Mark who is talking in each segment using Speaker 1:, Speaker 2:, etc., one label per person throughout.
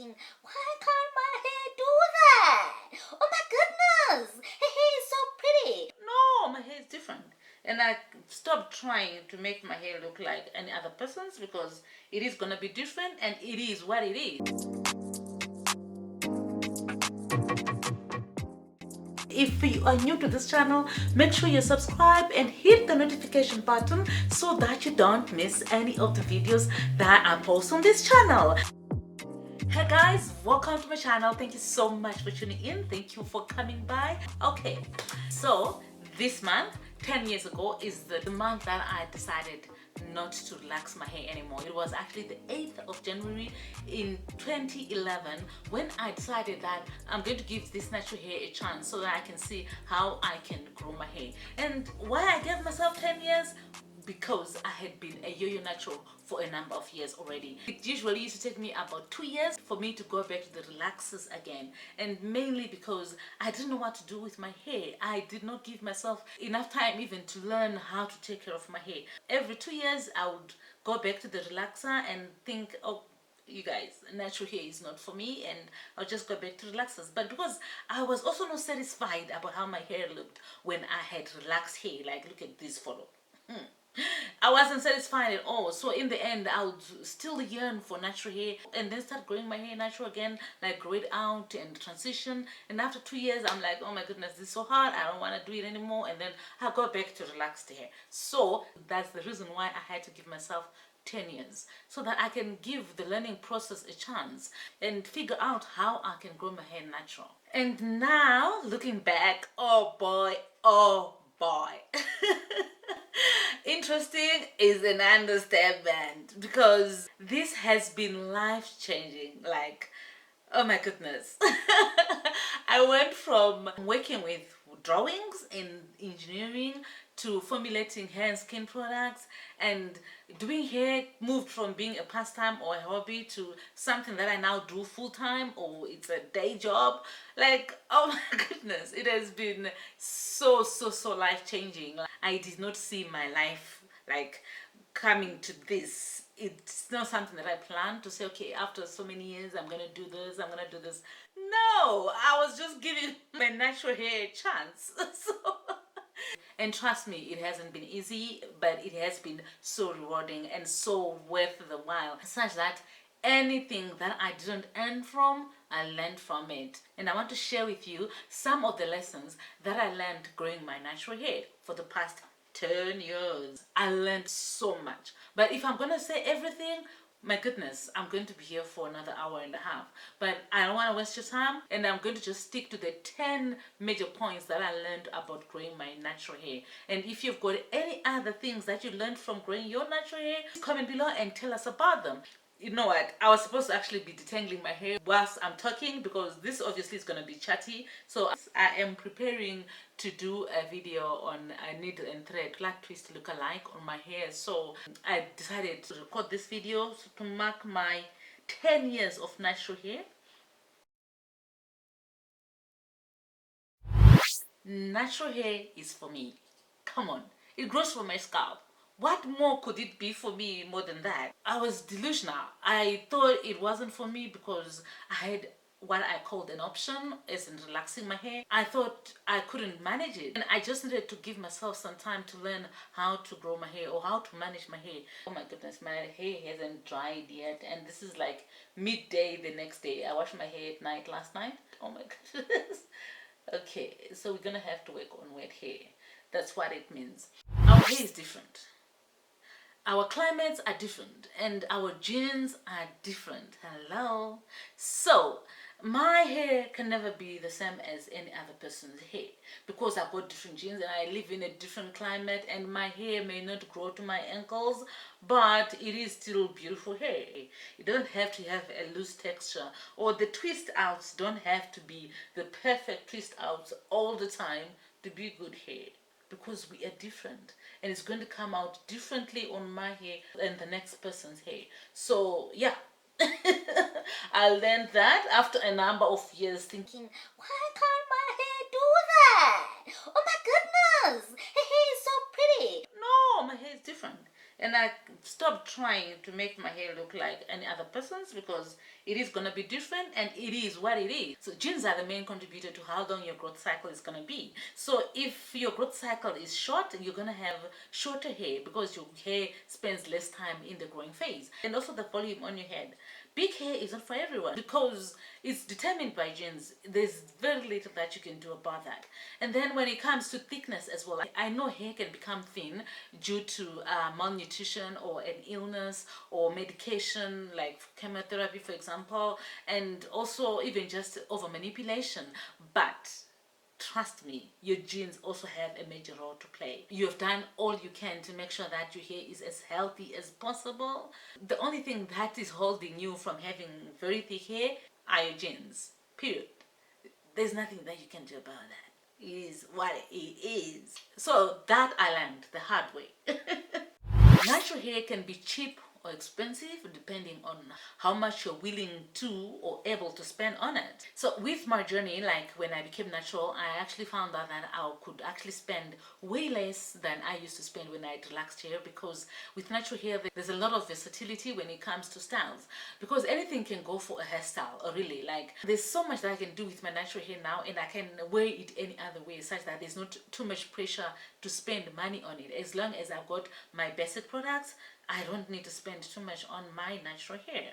Speaker 1: thinking, why can't my hair do that? Oh my goodness, her hair is so pretty. No, my hair is different. And I stopped trying to make my hair look like any other person's because it is gonna be different and it is what it is. If you are new to this channel, make sure you subscribe and hit the notification button so that you don't miss any of the videos that I post on this channel. Hey guys, welcome to my channel. Thank you so much for tuning in. Thank you for coming by. Okay, so this month, 10 years ago, is the month that I decided not to relax my hair anymore. It was actually the 8th of January in 2011 when I decided that I'm going to give this natural hair a chance so that I can see how I can grow my hair. And why I gave myself 10 years? Because I had been a yo-yo natural for a number of years already. It usually used to take me about 2 years for me to go back to the relaxers again, and mainly because I didn't know what to do with my hair. I did not give myself enough time even to learn how to take care of my hair. Every 2 years I would go back to the relaxer and think, oh, you guys, natural hair is not for me, and I'll just go back to relaxers. But because I was also not satisfied about how my hair looked when I had relaxed hair, like look at this photo. I wasn't satisfied at all. So in the end, I would still yearn for natural hair and then start growing my hair natural again, like grow it out and transition. And after 2 years, I'm like, oh my goodness, this is so hard. I don't want to do it anymore. And then I go back to relaxed hair. So that's the reason why I had to give myself 10 years so that I can give the learning process a chance and figure out how I can grow my hair natural. And now looking back, oh boy, oh boy. Interesting is an understatement because this has been life-changing. Like, oh my goodness. I went from working with drawings in engineering to formulating hair and skin products, and doing hair moved from being a pastime or a hobby to something that I now do full-time, or it's a day job. Like, oh my goodness, it has been so life-changing. I did not see my life like coming to this. It's not something that I planned to say, okay, after so many years I'm gonna do this, I'm gonna do this. No, I was just giving my natural hair a chance. So and trust me, it hasn't been easy, but it has been so rewarding and so worth the while, such that anything that I didn't earn from, I learned from it. And I want to share with you some of the lessons that I learned growing my natural hair for the past 10 years. I learned so much. But if I'm gonna say everything, my goodness, I'm going to be here for another hour and a half. But I don't want to waste your time, and I'm going to just stick to the 10 major points that I learned about growing my natural hair. And if you've got any other things that you learned from growing your natural hair, comment below and tell us about them. You know what, I was supposed to actually be detangling my hair whilst I'm talking because this obviously is going to be chatty. So I am preparing to do a video on a needle and thread flat twist look-alike on my hair. So I decided to record this video to mark my 10 years of natural hair. Natural hair is for me. Come on, it grows from my scalp. What more could it be for me more than that? I was delusional. I thought it wasn't for me because I had what I called an option as in relaxing my hair. I thought I couldn't manage it, and I just needed to give myself some time to learn how to grow my hair or how to manage my hair. Oh my goodness, my hair hasn't dried yet, and this is like midday the next day. I washed my hair at night last night. Oh my goodness. Okay, so we're gonna have to work on wet hair. That's what it means. Our hair is different. Our climates are different and our genes are different. Hello. So my hair can never be the same as any other person's hair because I've got different genes and I live in a different climate, and my hair may not grow to my ankles, but it is still beautiful hair. It doesn't have to have a loose texture, or the twist outs don't have to be the perfect twist outs all the time to be good hair, because we are different and it's going to come out differently on my hair than the next person's hair. So yeah. I learned that after a number of years thinking, why can't my hair do that? Oh my goodness, her hair is so pretty. No, my hair is different. And I stopped stop trying to make my hair look like any other person's, because it is going to be different and it is what it is. So genes are the main contributor to how long your growth cycle is going to be. So if your growth cycle is short, you're going to have shorter hair because your hair spends less time in the growing phase. And also the volume on your head. Big hair is not for everyone because it's determined by genes. There's very little that you can do about that. And then when it comes to thickness as well, I know hair can become thin due to malnutrition or an illness or medication like chemotherapy, for example, and also even just over manipulation. But trust me, your genes also have a major role to play. You have done all you can to make sure that your hair is as healthy as possible. The only thing that is holding you from having very thick hair are your genes. Period. There's nothing that you can do about that. It is what it is. So that I learned the hard way. Natural hair can be cheap or expensive depending on how much you're willing to or able to spend on it. So with my journey, like when I became natural, I actually found out that I could actually spend way less than I used to spend when I had relaxed hair, because with natural hair there's a lot of versatility when it comes to styles, because anything can go for a hairstyle. Or really, like, there's so much that I can do with my natural hair now, and I can wear it any other way such that there's not too much pressure to spend money on it. As long as I've got my basic products, I don't need to spend too much on my natural hair.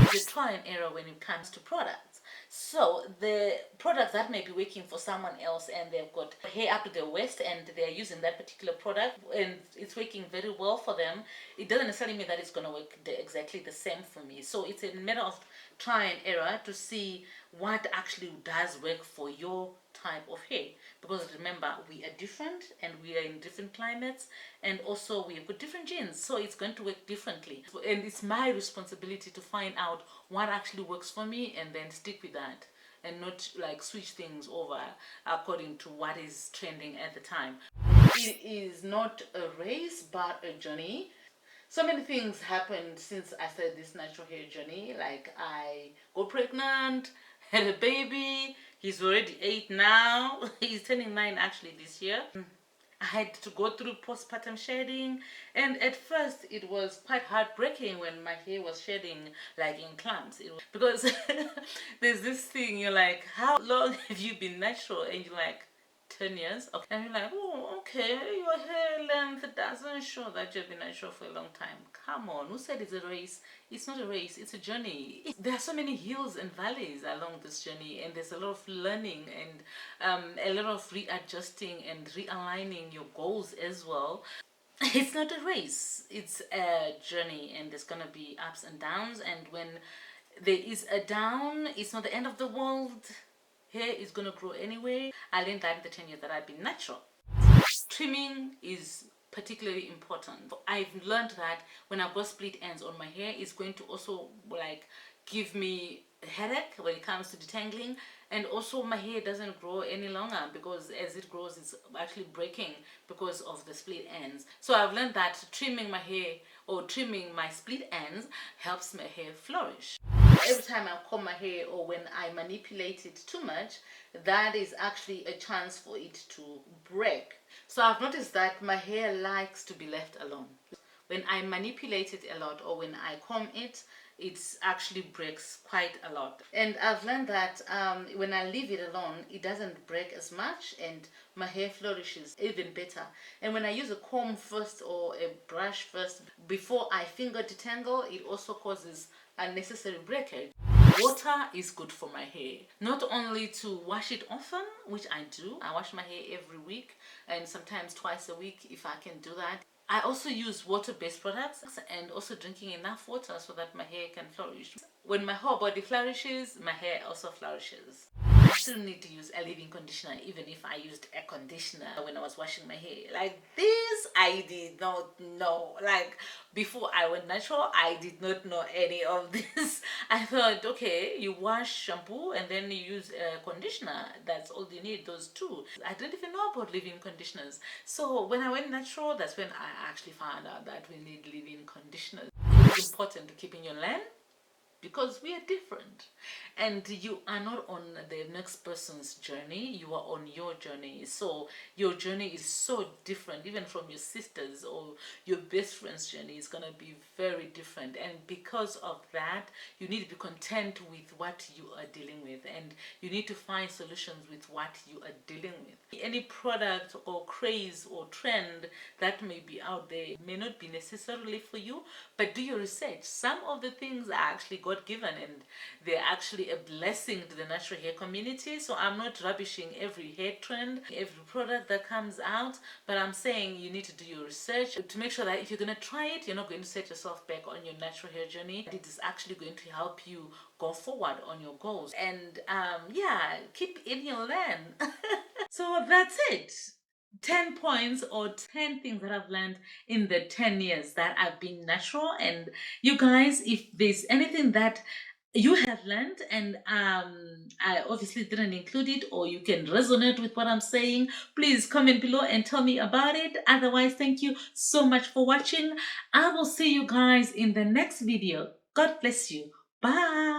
Speaker 1: It's a trial and error when it comes to products. So the products that may be working for someone else and they've got hair up to their waist and they're using that particular product and it's working very well for them, it doesn't necessarily mean that it's going to work exactly the same for me. So it's a matter of try and error to see what actually does work for your type of hair, because remember, we are different and we are in different climates, and also we have got different genes, so it's going to work differently, and it's my responsibility to find out what actually works for me and then stick with that and not like switch things over according to what is trending at the time. It is not a race but a journey. So many things happened since I started this natural hair journey. Like, I got pregnant, had a baby. He's already 8 now. He's turning 9 actually this year. I had to go through postpartum shedding, and at first it was quite heartbreaking when my hair was shedding like in clumps. Because there's this thing, you're like, how long have you been natural? And you're like, 10 years. Okay. And you're like, oh, okay, your hair length doesn't show that you've been natural for a long time. Come on, who said it's a race? It's not a race, it's a journey. There are so many hills and valleys along this journey, and there's a lot of learning and a lot of readjusting and realigning your goals as well. It's not a race, it's a journey, and there's gonna be ups and downs, and when there is a down, it's not the end of the world. Hair is going to grow anyway. I learned that in the 10 years that I've been natural. Trimming is particularly important. I've learned that when I've got split ends on my hair, it's going to also like give me a headache when it comes to detangling, and also my hair doesn't grow any longer because as it grows it's actually breaking because of the split ends. So I've learned that trimming my hair or trimming my split ends helps my hair flourish. Every time I comb my hair or when I manipulate it too much, that is actually a chance for it to break. So I've noticed that my hair likes to be left alone. When I manipulate it a lot or when I comb it, it actually breaks quite a lot. And I've learned that when I leave it alone, it doesn't break as much and my hair flourishes even better. And when I use a comb first or a brush first before I finger detangle, it also causes unnecessary breakage. Water is good for my hair. Not only to wash it often, which I do. I wash my hair every week and sometimes twice a week if I can do that. I also use water-based products and also drinking enough water so that my hair can flourish. When my whole body flourishes, my hair also flourishes. I still need to use a leave-in conditioner even if I used a conditioner when I was washing my hair. Like this, I did not know. Like before I went natural, I did not know any of this. I thought, okay, you wash shampoo and then you use a conditioner. That's all you need, those two. I didn't even know about leave-in conditioners. So when I went natural, that's when I actually found out that we need leave-in conditioners. It's important to keep in your lane, because we are different. and you are not on the next person's journey, you are on your journey. So your journey is so different, even from your sister's or your best friend's journey is going to be very different. And because of that, you need to be content with what you are dealing with, and you need to find solutions with what you are dealing with. Any product or craze or trend that may be out there may not be necessarily for you, but do your research. Some of the things are actually God given, and they're actually a blessing to the natural hair community. So I'm not rubbishing every hair trend, every product that comes out, but I'm saying you need to do your research to make sure that if you're going to try it, you're not going to set yourself back on your natural hair journey. It is actually going to help you go forward on your goals. And yeah, keep in your lane. So that's it. 10 points or 10 things that I've learned in the 10 years that I've been natural. And you guys, if there's anything that you have learned and I obviously didn't include it, or you can resonate with what I'm saying, please comment below and tell me about it. Otherwise, thank you so much for watching. I will see you guys in the next video. God bless you. Bye.